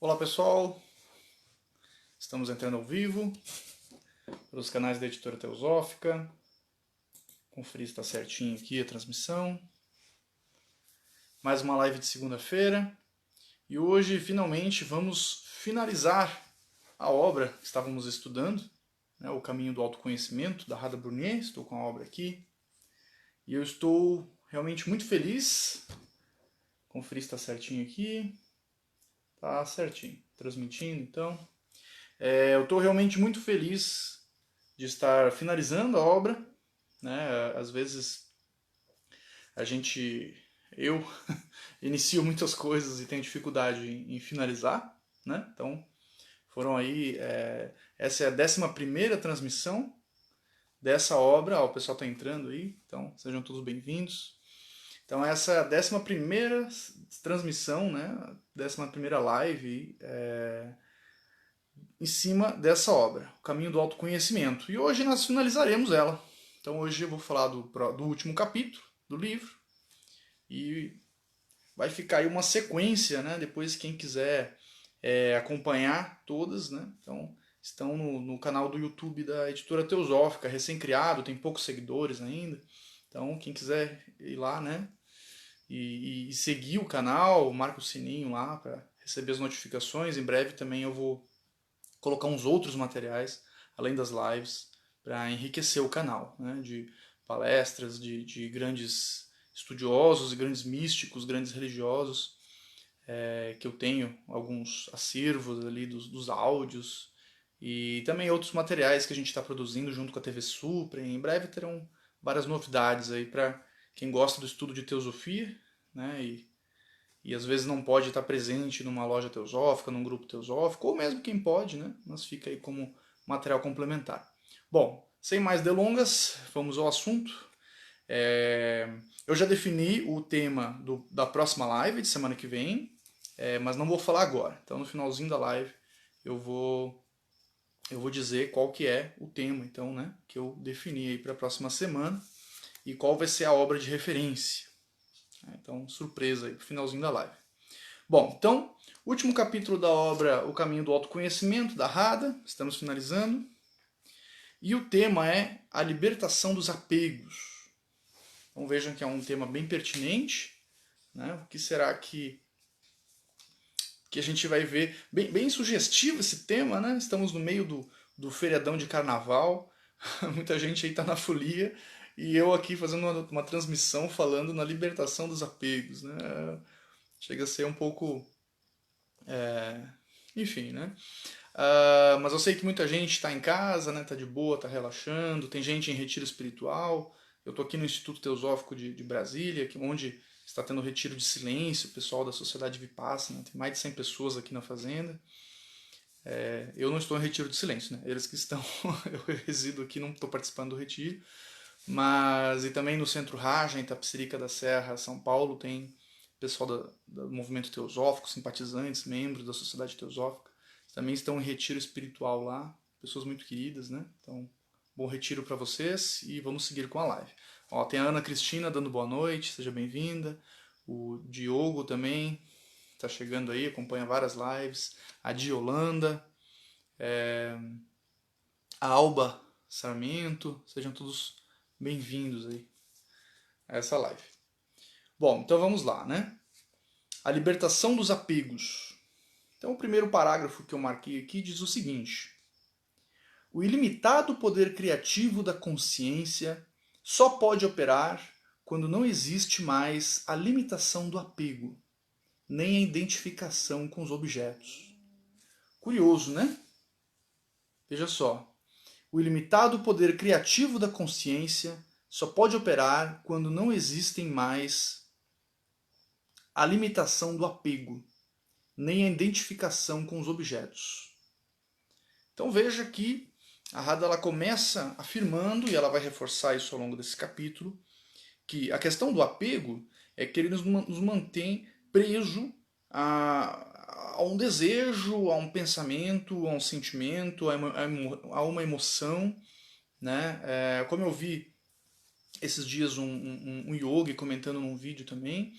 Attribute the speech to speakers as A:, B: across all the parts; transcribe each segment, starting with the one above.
A: Olá pessoal, estamos entrando ao vivo pelos canais da Editora Teosófica. Conferir se está certinho aqui a transmissão. Mais uma live de segunda-feira e hoje finalmente vamos finalizar a obra que estávamos estudando, né, O Caminho do Autoconhecimento, da Radha Brunier. Estou com a obra aqui e eu estou realmente muito feliz. Conferir se está certinho aqui. Tá certinho, transmitindo então. Eu estou realmente muito feliz de estar finalizando a obra, né? Às vezes eu inicio muitas coisas e tenho dificuldade em finalizar, né? Então foram aí, essa é a 11ª transmissão dessa obra. Ó, o pessoal está entrando aí, então sejam todos bem-vindos. Então essa é a 11ª transmissão, né? 11ª live em cima dessa obra, O Caminho do Autoconhecimento. E hoje nós finalizaremos ela. Então hoje eu vou falar do último capítulo do livro e vai ficar aí uma sequência, né? Depois quem quiser acompanhar todas, né? Então estão no canal do YouTube da Editora Teosófica, recém-criado, tem poucos seguidores ainda. Então quem quiser ir lá, né? E seguir o canal, marca o sininho lá para receber as notificações. Em breve também eu vou colocar uns outros materiais, além das lives, para enriquecer o canal, né, de palestras de grandes estudiosos e grandes místicos, grandes religiosos, que eu tenho alguns acervos ali dos áudios e também outros materiais que a gente está produzindo junto com a TV Supra. Em breve terão várias novidades aí para quem gosta do estudo de teosofia, né, e às vezes não pode estar presente numa loja teosófica, num grupo teosófico, ou mesmo quem pode, né? Mas fica aí como material complementar. Bom, sem mais delongas, vamos ao assunto. Eu já defini o tema da próxima live de semana que vem, mas não vou falar agora. Então no finalzinho da live eu vou dizer qual que é o tema, então, né, que eu defini aí para a próxima semana e qual vai ser a obra de referência. Então, surpresa aí pro finalzinho da live. Bom, então, último capítulo da obra O Caminho do Autoconhecimento, da Radha, estamos finalizando. E o tema é a libertação dos apegos. Então vejam que é um tema bem pertinente. Né? O que será que a gente vai ver? Bem sugestivo esse tema, né? Estamos no meio do feriadão de carnaval, muita gente aí está na folia, e eu aqui fazendo uma transmissão falando na libertação dos apegos. Né? Chega a ser um pouco. Enfim, né? Mas eu sei que muita gente está em casa, né? Tá de boa, tá relaxando. Tem gente em retiro espiritual. Eu tô aqui no Instituto Teosófico de Brasília, onde está tendo retiro de silêncio, o pessoal da Sociedade Vipassana. Tem mais de 100 pessoas aqui na fazenda. Eu não estou em retiro de silêncio, né? Eles que estão, eu resido aqui, não estou participando do retiro. Mas, e também no Centro Raja, em Itapecerica da Serra, São Paulo, tem pessoal do movimento teosófico, simpatizantes, membros da Sociedade Teosófica. Também estão em retiro espiritual lá, pessoas muito queridas, né? Então, bom retiro para vocês e vamos seguir com a live. Ó, tem a Ana Cristina dando boa noite, seja bem-vinda. O Diogo também está chegando aí, acompanha várias lives. A Diolanda, a Alba Sarmento, sejam todos bem-vindos aí a essa live. Bom, então vamos lá, né? A libertação dos apegos. Então, o primeiro parágrafo que eu marquei aqui diz o seguinte: o ilimitado poder criativo da consciência só pode operar quando não existe mais a limitação do apego, nem a identificação com os objetos. Curioso, né? Veja só. O ilimitado poder criativo da consciência só pode operar quando não existem mais a limitação do apego, nem a identificação com os objetos. Então veja que a Radha ela começa afirmando, e ela vai reforçar isso ao longo desse capítulo, que a questão do apego é que ele nos mantém preso a um desejo, a um pensamento, a um sentimento, a uma emoção. Né? Como eu vi esses dias um yogi comentando num vídeo também,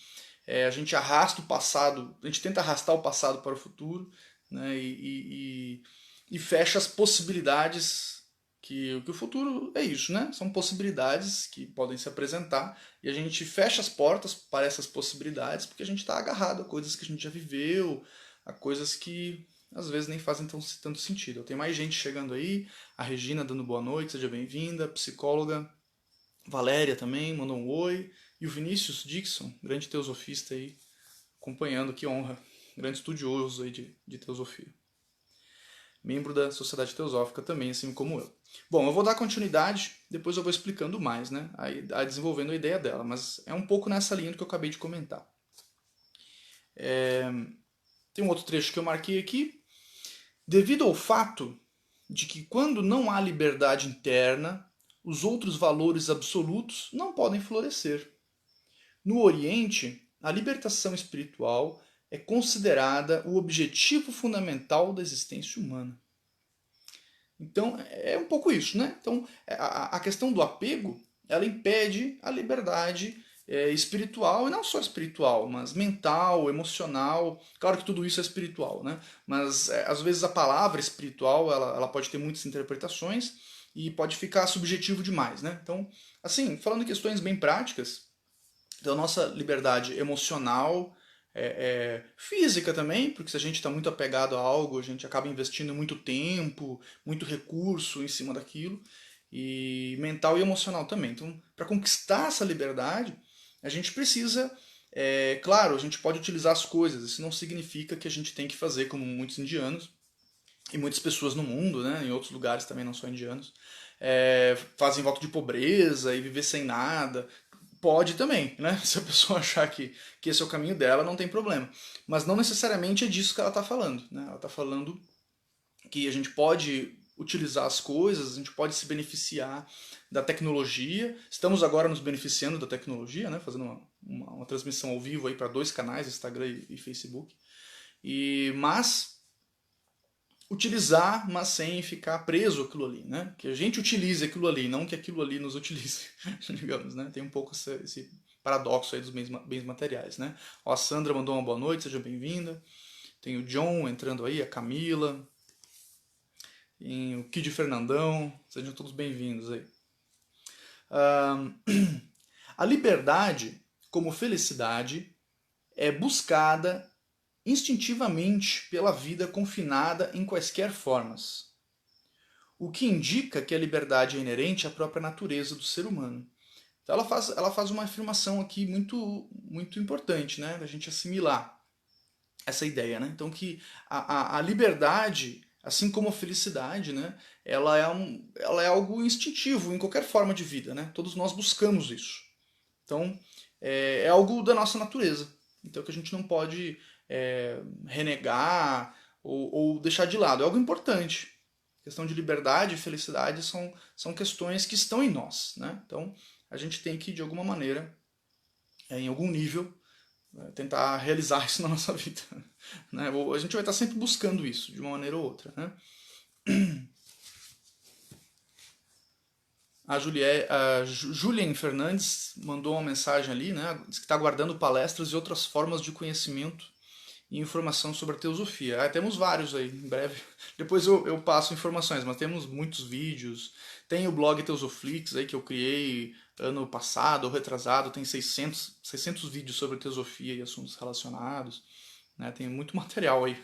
A: a gente arrasta o passado, a gente tenta arrastar o passado para o futuro, né? E fecha as possibilidades que o futuro é isso, né? São possibilidades que podem se apresentar e a gente fecha as portas para essas possibilidades porque a gente está agarrado a coisas que a gente já viveu, a coisas que às vezes nem fazem tanto sentido. Tem mais gente chegando aí, a Regina dando boa noite, seja bem-vinda, psicóloga, Valéria também mandou um oi, e o Vinícius Dixon, grande teosofista aí, acompanhando, que honra, grande estudioso aí de teosofia. Membro da Sociedade Teosófica também, assim como eu. Bom, eu vou dar continuidade, depois eu vou explicando mais, né? Aí desenvolvendo a ideia dela, mas é um pouco nessa linha do que eu acabei de comentar. Tem um outro trecho que eu marquei aqui. Devido ao fato de que quando não há liberdade interna, os outros valores absolutos não podem florescer. No Oriente, a libertação espiritual é considerada o objetivo fundamental da existência humana. Então, é um pouco isso, né? Então, a questão do apego, ela impede a liberdade espiritual, e não só espiritual, mas mental, emocional. Claro que tudo isso é espiritual, né? Mas, às vezes, a palavra espiritual, ela pode ter muitas interpretações e pode ficar subjetivo demais, né? Então, assim, falando em questões bem práticas, da nossa liberdade emocional, física também, porque se a gente está muito apegado a algo, a gente acaba investindo muito tempo, muito recurso em cima daquilo, e mental e emocional também. Então, para conquistar essa liberdade, a gente precisa, claro, a gente pode utilizar as coisas, isso não significa que a gente tem que fazer como muitos indianos, e muitas pessoas no mundo, né, em outros lugares também, não só indianos, fazem voto de pobreza e viver sem nada. Pode também, né? Se a pessoa achar que esse é o caminho dela, não tem problema. Mas não necessariamente é disso que ela está falando, né? Ela está falando que a gente pode utilizar as coisas, a gente pode se beneficiar da tecnologia. Estamos agora nos beneficiando da tecnologia, né? Fazendo uma transmissão ao vivo aí para 2 canais, Instagram e Facebook. Mas utilizar, mas sem ficar preso àquilo ali, né? Que a gente utilize aquilo ali, não que aquilo ali nos utilize, digamos, né? Tem um pouco esse paradoxo aí dos bens materiais, né? Ó, a Sandra mandou uma boa noite, seja bem-vinda. Tem o John entrando aí, a Camila, tem o Kid Fernandão, sejam todos bem-vindos aí. A liberdade, como felicidade, é buscada instintivamente pela vida confinada em quaisquer formas, o que indica que a liberdade é inerente à própria natureza do ser humano. Então ela faz uma afirmação aqui muito importante, né, da gente assimilar essa ideia, né? Então que a liberdade, assim como a felicidade, né, ela é algo instintivo em qualquer forma de vida, né? Todos nós buscamos isso. Então é algo da nossa natureza. Então que a gente não pode renegar ou deixar de lado. É algo importante. A questão de liberdade e felicidade são questões que estão em nós, né? Então a gente tem que, de alguma maneira, em algum nível, tentar realizar isso na nossa vida. Né? A gente vai estar sempre buscando isso, de uma maneira ou outra. Né? A Julien Fernandes mandou uma mensagem ali, né? Diz que está aguardando palestras e outras formas de conhecimento e informação sobre a teosofia. Temos vários aí, em breve. Depois eu passo informações, mas temos muitos vídeos. Tem o blog Teosoflix aí que eu criei ano passado ou retrasado, tem 600 vídeos sobre teosofia e assuntos relacionados. Né? Tem muito material aí,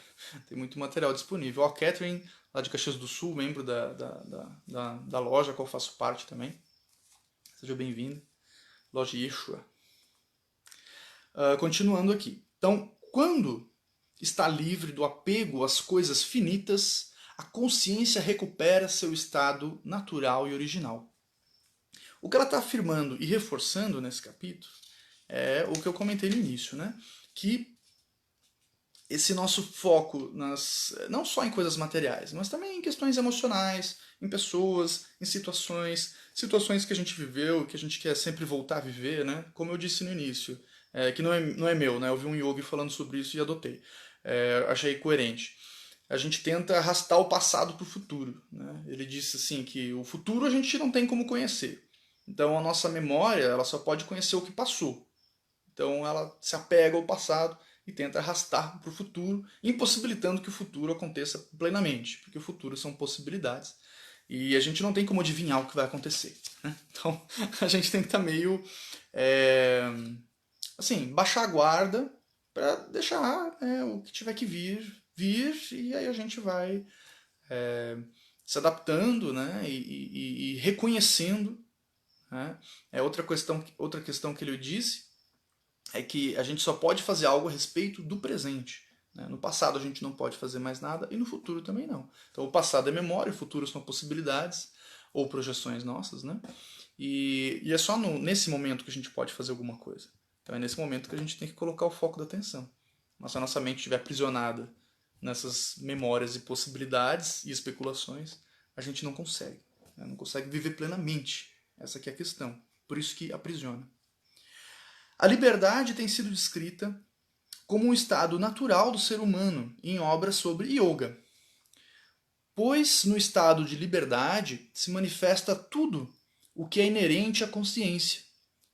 A: tem muito material disponível. Ó, Catherine, lá de Caxias do Sul, membro da loja, a qual faço parte também. Seja bem-vindo. Loja Yeshua. Continuando aqui. Então, quando está livre do apego às coisas finitas, a consciência recupera seu estado natural e original. O que ela está afirmando e reforçando nesse capítulo é o que eu comentei no início, né? Que esse nosso foco não só em coisas materiais, mas também em questões emocionais, em pessoas, em situações que a gente viveu, que a gente quer sempre voltar a viver, né? Como eu disse no início, que não é meu, né? Eu vi um yogi falando sobre isso e adotei. Achei coerente. A gente tenta arrastar o passado para o futuro. Né? Ele disse assim que o futuro a gente não tem como conhecer. Então a nossa memória ela só pode conhecer o que passou. Então ela se apega ao passado e tenta arrastar para o futuro, impossibilitando que o futuro aconteça plenamente, porque o futuro são possibilidades e a gente não tem como adivinhar o que vai acontecer, né? Então a gente tem que estar meio assim, baixar a guarda para deixar, né, o que tiver que vir, e aí a gente vai se adaptando, né, e reconhecendo, né? Outra questão que ele disse é que a gente só pode fazer algo a respeito do presente. Né? No passado a gente não pode fazer mais nada e no futuro também não. Então o passado é memória, o futuro são possibilidades ou projeções nossas, né? E é só nesse momento que a gente pode fazer alguma coisa. Então é nesse momento que a gente tem que colocar o foco da atenção. Mas se a nossa mente estiver aprisionada nessas memórias e possibilidades e especulações, a gente não consegue. Né? Não consegue viver plenamente. Essa aqui é a questão. Por isso que aprisiona. A liberdade tem sido descrita como um estado natural do ser humano em obras sobre yoga, pois no estado de liberdade se manifesta tudo o que é inerente à consciência,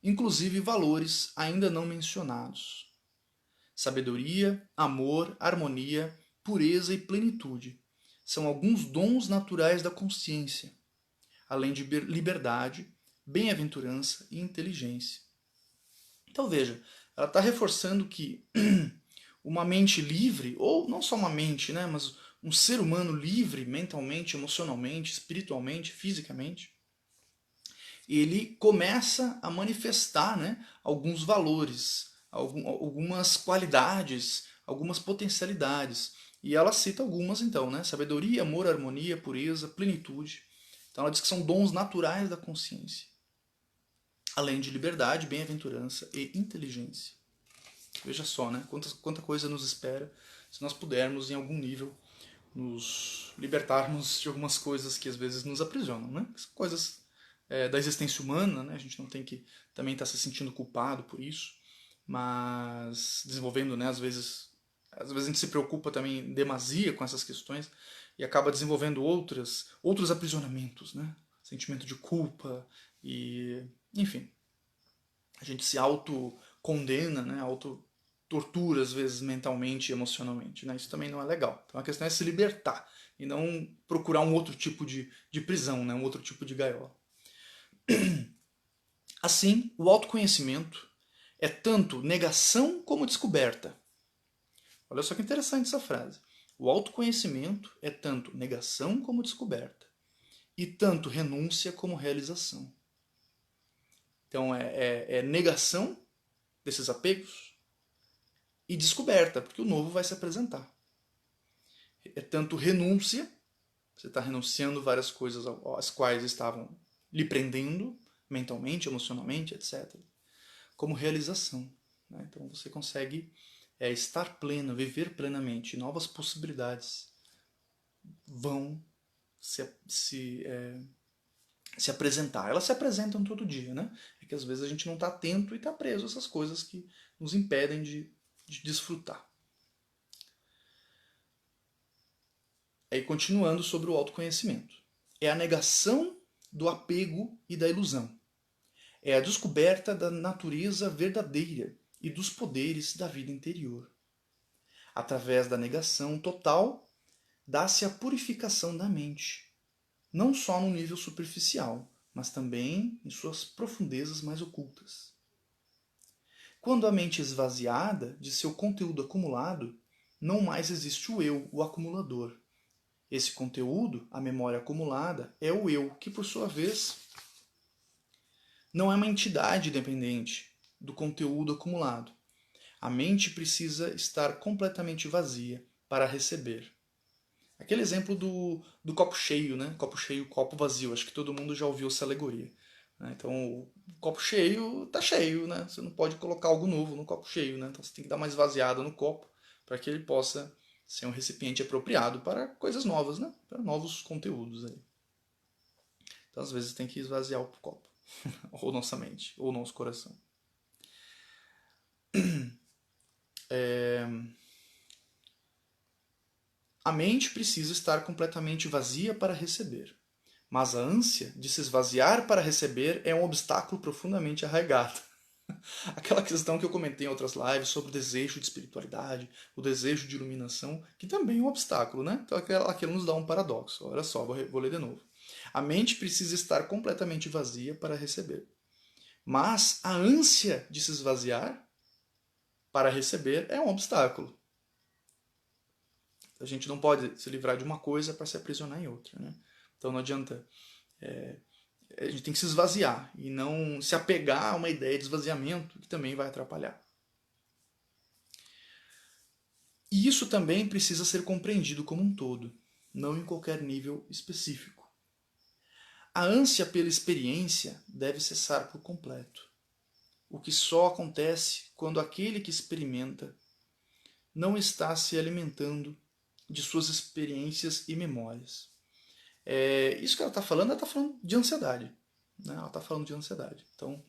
A: inclusive valores ainda não mencionados. Sabedoria, amor, harmonia, pureza e plenitude são alguns dons naturais da consciência, além de liberdade, bem-aventurança e inteligência. Então veja, ela está reforçando que uma mente livre, ou não só uma mente, né, mas um ser humano livre mentalmente, emocionalmente, espiritualmente, fisicamente, ele começa a manifestar, né, alguns valores, algumas qualidades, algumas potencialidades. E ela cita algumas então, né? Sabedoria, amor, harmonia, pureza, plenitude. Então ela diz que são dons naturais da consciência, além de liberdade, bem-aventurança e inteligência. Veja só, né? Quanta coisa nos espera se nós pudermos, em algum nível, nos libertarmos de algumas coisas que às vezes nos aprisionam, né? São coisas da existência humana, né? A gente não tem que também estar se sentindo culpado por isso, mas desenvolvendo, né? Às vezes a gente se preocupa também em demasia com essas questões e acaba desenvolvendo outros aprisionamentos, né? Sentimento de culpa e, enfim, a gente se auto-condena, né? Auto-tortura, às vezes, mentalmente e emocionalmente. Né? Isso também não é legal. Então a questão é se libertar e não procurar um outro tipo de prisão, né? Um outro tipo de gaiola. Assim, o autoconhecimento é tanto negação como descoberta. Olha só que interessante essa frase. O autoconhecimento é tanto negação como descoberta, e tanto renúncia como realização. Então é negação desses apegos e descoberta, porque o novo vai se apresentar. É tanto renúncia, você está renunciando várias coisas às quais estavam lhe prendendo, mentalmente, emocionalmente, etc., como realização. Né? Então você consegue estar pleno, viver plenamente, novas possibilidades vão se apresentar. Elas se apresentam todo dia, né? É que às vezes a gente não está atento e está preso a essas coisas que nos impedem de desfrutar. Aí continuando sobre o autoconhecimento. É a negação do apego e da ilusão. É a descoberta da natureza verdadeira e dos poderes da vida interior. Através da negação total, dá-se a purificação da mente, não só no nível superficial, mas também em suas profundezas mais ocultas. Quando a mente é esvaziada de seu conteúdo acumulado, não mais existe o eu, o acumulador. Esse conteúdo, a memória acumulada, é o eu, que por sua vez não é uma entidade dependente do conteúdo acumulado. A mente precisa estar completamente vazia para receber. Aquele exemplo do copo cheio, né? Copo cheio, copo vazio. Acho que todo mundo já ouviu essa alegoria. Então, o copo cheio tá cheio, né? Você não pode colocar algo novo no copo cheio, né? Então você tem que dar uma esvaziada no copo para que ele possa ser um recipiente apropriado para coisas novas, né? Para novos conteúdos aí. Então, às vezes, tem que esvaziar o copo. Ou nossa mente, ou nosso coração. A mente precisa estar completamente vazia para receber. Mas a ânsia de se esvaziar para receber é um obstáculo profundamente arraigado. Aquela questão que eu comentei em outras lives sobre o desejo de espiritualidade, o desejo de iluminação, que também é um obstáculo, né? Então aquilo nos dá um paradoxo. Olha só, vou ler de novo. A mente precisa estar completamente vazia para receber. Mas a ânsia de se esvaziar para receber é um obstáculo. A gente não pode se livrar de uma coisa para se aprisionar em outra, né? Então não adianta. A gente tem que se esvaziar e não se apegar a uma ideia de esvaziamento que também vai atrapalhar. E isso também precisa ser compreendido como um todo, não em qualquer nível específico. A ânsia pela experiência deve cessar por completo, o que só acontece quando aquele que experimenta não está se alimentando de suas experiências e memórias. Isso que ela está falando de ansiedade. Né? Ela está falando de ansiedade. Então,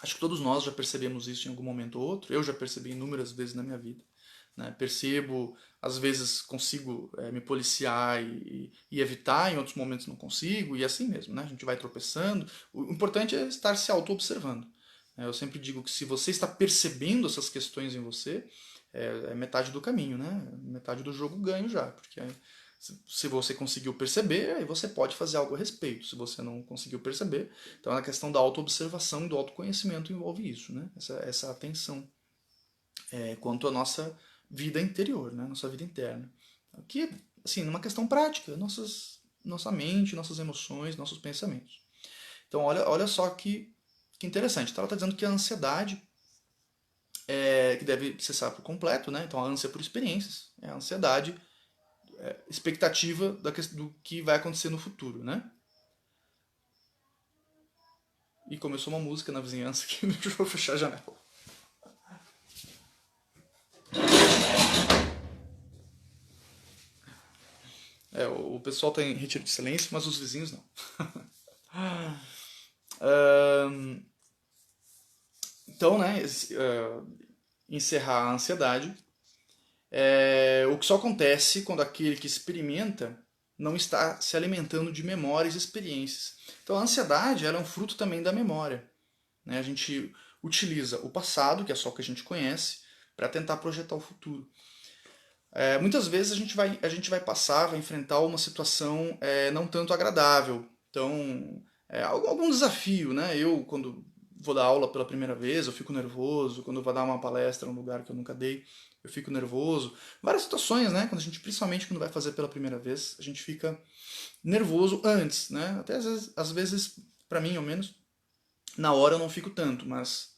A: acho que todos nós já percebemos isso em algum momento ou outro. Eu já percebi inúmeras vezes na minha vida. Né? Percebo, às vezes consigo me policiar e evitar, em outros momentos não consigo, e assim mesmo. Né? A gente vai tropeçando. O importante é estar se auto-observando. Eu sempre digo que se você está percebendo essas questões em você, é metade do caminho, né? Metade do jogo ganho já, porque se você conseguiu perceber, aí você pode fazer algo a respeito. Se você não conseguiu perceber, então a questão da autoobservação e do autoconhecimento envolve isso, né? Essa atenção quanto à nossa vida interior, né? Nossa vida interna. Que, assim, numa questão prática, nossa mente, nossas emoções, nossos pensamentos. Então, olha só que interessante. Então, ela está dizendo que a ansiedade que deve cessar por completo, né? Então, a ânsia por experiências, é a ansiedade, expectativa do que vai acontecer no futuro, né? E começou uma música na vizinhança que me deixou fechar a janela. O pessoal está em retiro de silêncio, mas os vizinhos não. Então, né, encerrar a ansiedade. O que só acontece quando aquele que experimenta não está se alimentando de memórias e experiências. Então a ansiedade ela é um fruto também da memória. Né? A gente utiliza o passado, que é só o que a gente conhece, para tentar projetar o futuro. Muitas vezes a gente vai passar, vai enfrentar uma situação não tanto agradável. Então, algum desafio, né? Eu, quando vou dar aula pela primeira vez, eu fico nervoso. Quando eu vou dar uma palestra em um lugar que eu nunca dei, eu fico nervoso. Várias situações, né? Principalmente quando vai fazer pela primeira vez, a gente fica nervoso antes, né? Até às vezes para mim, ao menos, na hora eu não fico tanto, mas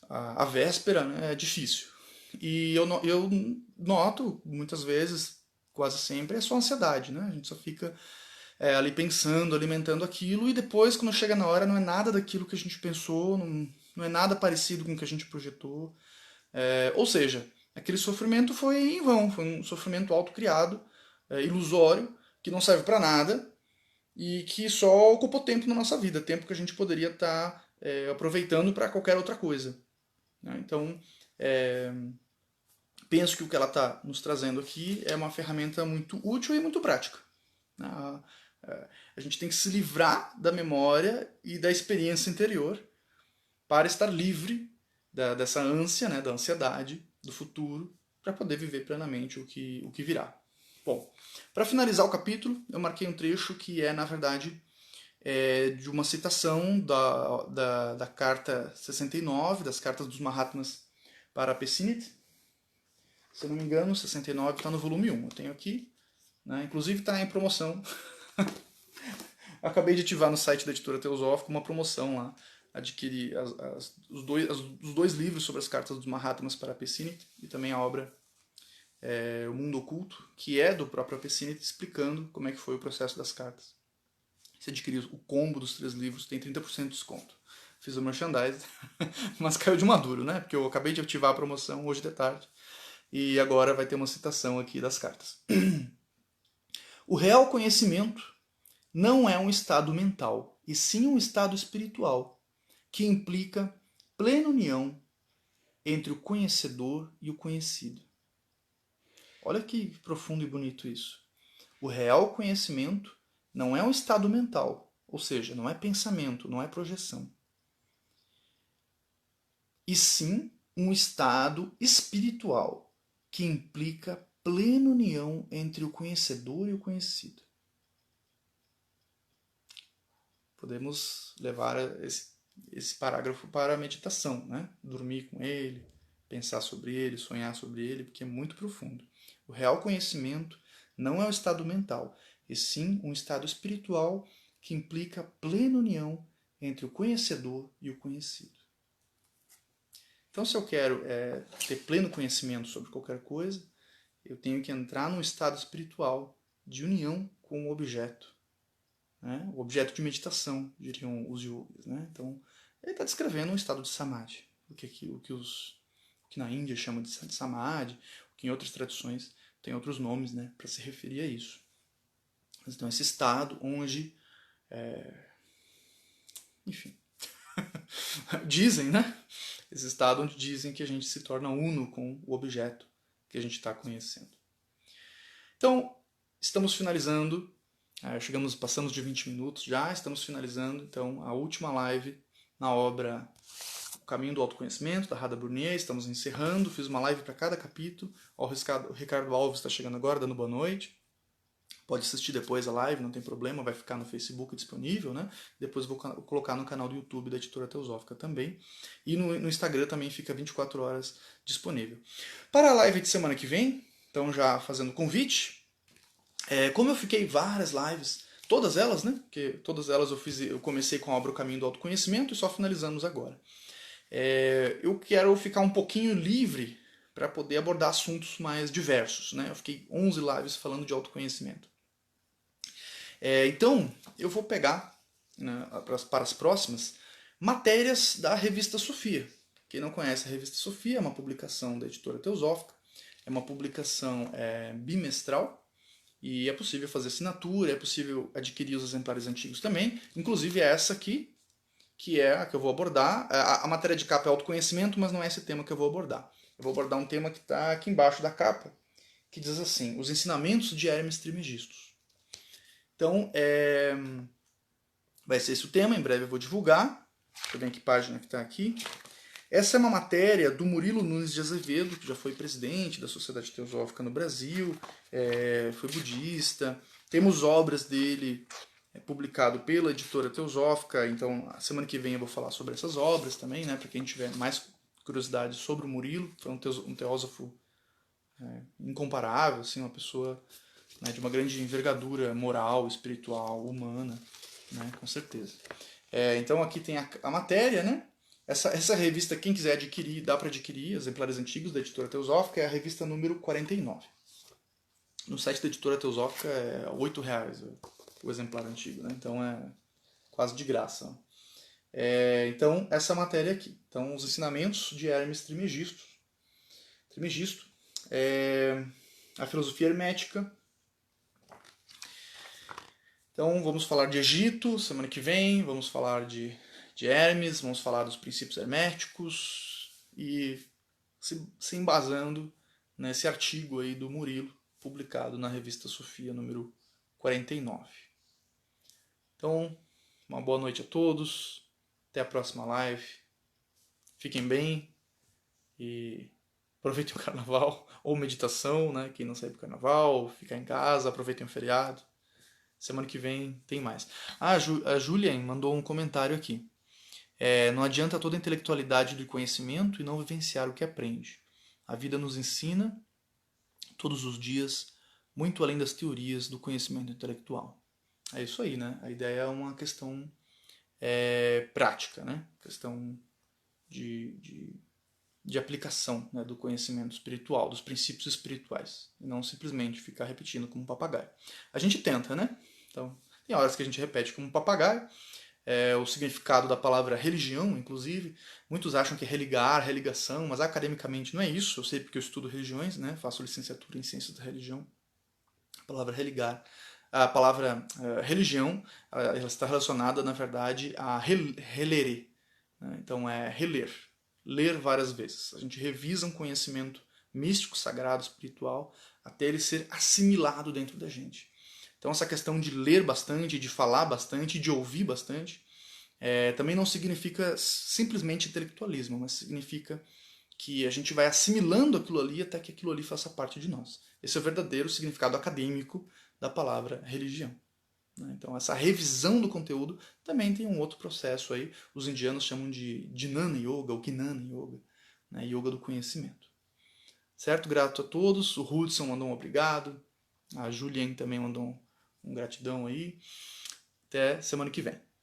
A: a véspera, né, é difícil. E eu noto, muitas vezes, quase sempre, é só ansiedade, né? A gente só fica ali pensando, alimentando aquilo, e depois, quando chega na hora, não é nada daquilo que a gente pensou, não é nada parecido com o que a gente projetou. Ou seja, aquele sofrimento foi em vão, foi um sofrimento autocriado, ilusório, que não serve para nada e que só ocupou tempo na nossa vida, tempo que a gente poderia estar aproveitando para qualquer outra coisa. Né? Então, penso que o que ela está nos trazendo aqui é uma ferramenta muito útil e muito prática. A gente tem que se livrar da memória e da experiência interior para estar livre dessa ânsia, né, da ansiedade do futuro, para poder viver plenamente o que virá. Bom, para finalizar o capítulo, eu marquei um trecho que é, na verdade, de uma citação da carta 69, das cartas dos Mahatmas para Pessinit. Se eu não me engano, 69 está no volume 1. Eu tenho aqui. Né? Inclusive está em promoção. Acabei de ativar no site da editora Teosófica uma promoção lá. Adquiri os dois livros sobre as cartas dos Mahatmas para Pessinit e também a obra O Mundo Oculto, que é do próprio Pessinit, explicando como é que foi o processo das cartas. Se adquirir o combo dos 3 livros, tem 30% de desconto. Fiz o merchandise, mas caiu de maduro, né? Porque eu acabei de ativar a promoção hoje de tarde. E agora vai ter uma citação aqui das cartas. O real conhecimento não é um estado mental, e sim um estado espiritual, que implica plena união entre o conhecedor e o conhecido. Olha que profundo e bonito isso. O real conhecimento não é um estado mental, ou seja, não é pensamento, não é projeção. e sim um estado espiritual que implica plena união entre o conhecedor e o conhecido. Podemos levar esse parágrafo para a meditação, né? Dormir com ele, pensar sobre ele, sonhar sobre ele, porque é muito profundo. O real conhecimento não é um estado mental, e sim um estado espiritual que implica plena união entre o conhecedor e o conhecido. Então, se eu quero ter pleno conhecimento sobre qualquer coisa, eu tenho que entrar num estado espiritual de união com o objeto. Né? O objeto de meditação, diriam os yogis. Né? Então, ele está descrevendo um estado de samadhi, o que na Índia chama de samadhi, o que em outras tradições tem outros nomes, né, para se referir a isso. Então, esse estado onde, enfim, dizem, né? Esse estado onde dizem que a gente se torna uno com o objeto que a gente está conhecendo. Então, estamos finalizando. Passamos de 20 minutos já, estamos finalizando então a última live na obra O Caminho do Autoconhecimento, da Radha Brunier. Estamos encerrando, fiz uma live para cada capítulo. O Ricardo Alves está chegando agora, dando boa noite. Pode assistir depois a live, não tem problema, vai ficar no Facebook disponível, né? Depois vou colocar no canal do YouTube da Editora Teosófica também. E no Instagram também fica 24 horas disponível. Para a live de semana que vem, então já fazendo convite, como eu fiquei várias lives, todas elas, né? Porque todas elas eu comecei com a obra O Caminho do Autoconhecimento e só finalizamos agora. Eu quero ficar um pouquinho livre para poder abordar assuntos mais diversos, né? Eu fiquei 11 lives falando de autoconhecimento. Então, eu vou pegar, né, para as próximas matérias da Revista Sofia. Quem não conhece a Revista Sofia, é uma publicação da Editora Teosófica, é uma publicação bimestral, e é possível fazer assinatura, é possível adquirir os exemplares antigos também, inclusive essa aqui, que é a que eu vou abordar. A matéria de capa é autoconhecimento, mas não é esse tema que eu vou abordar. Eu vou abordar um tema que está aqui embaixo da capa, que diz assim: os ensinamentos de Hermes Trismegisto. Então, vai ser esse o tema, em breve eu vou divulgar. Deixa eu ver em que página que está aqui. Essa é uma matéria do Murilo Nunes de Azevedo, que já foi presidente da Sociedade Teosófica no Brasil, foi budista. Temos obras dele publicado pela Editora Teosófica, então a semana que vem eu vou falar sobre essas obras também, né, para quem tiver mais curiosidade sobre o Murilo. Foi um teósofo incomparável, assim, uma pessoa, né, de uma grande envergadura moral, espiritual, humana, né, com certeza. Então aqui tem a matéria, né? Essa revista, quem quiser adquirir, dá para adquirir, exemplares antigos da Editora Teosófica, é a revista número 49. No site da Editora Teosófica é R$8 o exemplar antigo, né? Então é quase de graça. Então, essa matéria aqui. Então, os ensinamentos de Hermes Trismegisto. A filosofia hermética. Então, vamos falar de Egito semana que vem, vamos falar de Hermes, vamos falar dos princípios herméticos e se embasando nesse artigo aí do Murilo, publicado na revista Sofia, número 49. Então, uma boa noite a todos, até a próxima live, fiquem bem e aproveitem o carnaval, ou meditação, né? Quem não sai pro carnaval, ficar em casa, aproveitem o feriado. Semana que vem tem mais. A Julian mandou um comentário aqui. Não adianta toda a intelectualidade do conhecimento e não vivenciar o que aprende. A vida nos ensina, todos os dias, muito além das teorias do conhecimento intelectual. É isso aí, né? A ideia é uma questão prática, né? Questão de aplicação, né, do conhecimento espiritual, dos princípios espirituais, e não simplesmente ficar repetindo como um papagaio. A gente tenta, né? Então, tem horas que a gente repete como um papagaio. O significado da palavra religião, inclusive, muitos acham que é religar, religação, mas academicamente não é isso. Eu sei porque eu estudo religiões, né? Faço licenciatura em ciências da religião. A palavra religar, a palavra religião, ela está relacionada, na verdade, a relere. Né? Então, é reler. Ler várias vezes. A gente revisa um conhecimento místico, sagrado, espiritual, até ele ser assimilado dentro da gente. Então essa questão de ler bastante, de falar bastante, de ouvir bastante, também não significa simplesmente intelectualismo, mas significa que a gente vai assimilando aquilo ali até que aquilo ali faça parte de nós. Esse é o verdadeiro significado acadêmico da palavra religião. Então, essa revisão do conteúdo também tem um outro processo aí. Os indianos chamam de Jnana Yoga ou Gnana Yoga, né? Yoga do conhecimento. Certo? Grato a todos. O Hudson mandou um obrigado. A Julien também mandou um gratidão aí. Até semana que vem.